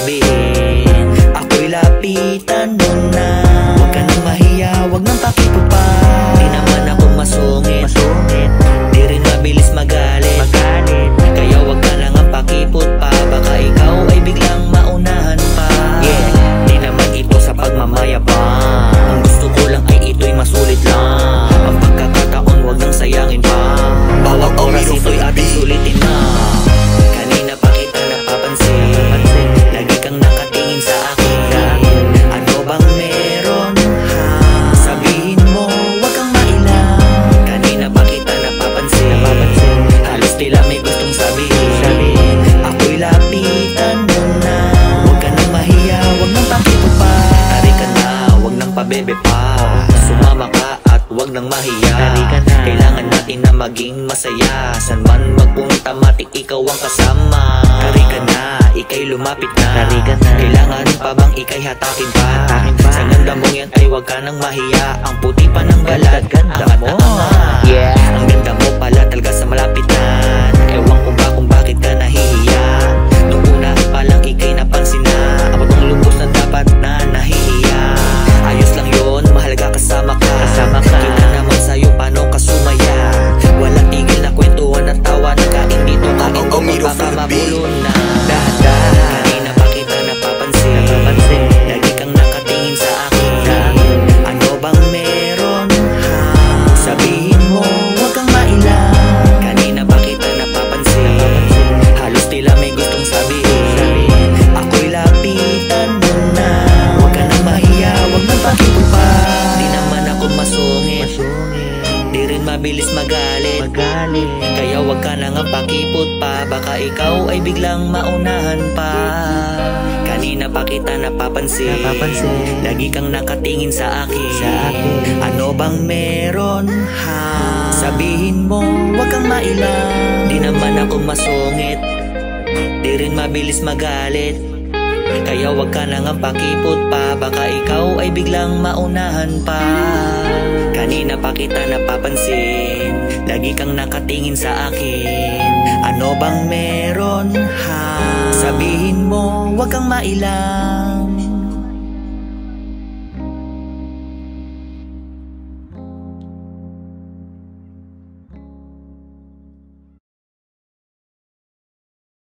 sabihin. Ako'y lapitan mo na, huwag ka nang mahiya, huwag nang pakipot pa. Di naman ako masungit, di rin mabilis magalit. Kaya huwag ka nang pakipot pa, baka ikaw ay biglang maunahan pa. Di naman ito sa pagmamayabang, ang gusto ko lang ay ito'y masulit lang. Ang pagkakataon huwag nang sayangin pa, bawat oras ito'y ating sulitin na. Kanina pa kita napapansin, lagi kang nakatingin sa akin. Ano bang meron ha? Sabihin mo, huwag kang mailang. Kanina pa kita napapansin, halos tila may gustong sabihin. Ako'y lapitan mo na, huwag ka nang mahiya, huwag nang pakipot pa. Tari ka na, huwag nang pabebe pa, sumama ka at huwag nang mahiya. Kailangan natin na maging masaya, san man magpunta matik ikaw ang kasama. Tari ka na, ika'y lumapit na, kailangan pa bang ika'y hatakin pa? Sa ganda mong yan ay huwag ka nang mahiya, ang puti pa ng balat, angat na angat. Ang ganda mo pala talaga sa malapitan, ewan ko ba kung bakit ka nahihiya. Nung una pa lang ika'y napansin na, ako tong lubos na dapat na nahihiya. Ayos lang yun, mahalaga kasama ka. Kita naman sa'yo paano ka sumaya, walang tigil na kwentuhan at tawa. Nakain dito kain ko baka mabulo na. Kanina pa kita napapansin, lagi kang nakatingin sa akin. Ano bang meron ha? Sabihin mo, huwag kang mailang. Kanina pa kita napapansin, halos tila may gustong sabihin. Ako'y lapitan mo na, huwag ka nang mahiya, huwag nang pakipot pa. Di naman ako masungit, di rin mabilis magalit. Kaya huwag ka nang pakipot pa, baka ikaw ay biglang maunahan pa. Kanina pa kita napapansin, lagi kang nakatingin sa akin. Ano bang meron ha? Sabihin mo, huwag kang mailang. Di naman ako masungit, di rin mabilis magalit. Kaya huwag ka nang pakipot pa, baka ikaw ay biglang maunahan pa. Kanina pa kita napapansin, lagi kang nakatingin sa akin. Ano bang meron ha? Sabihin mo, huwag kang mailang.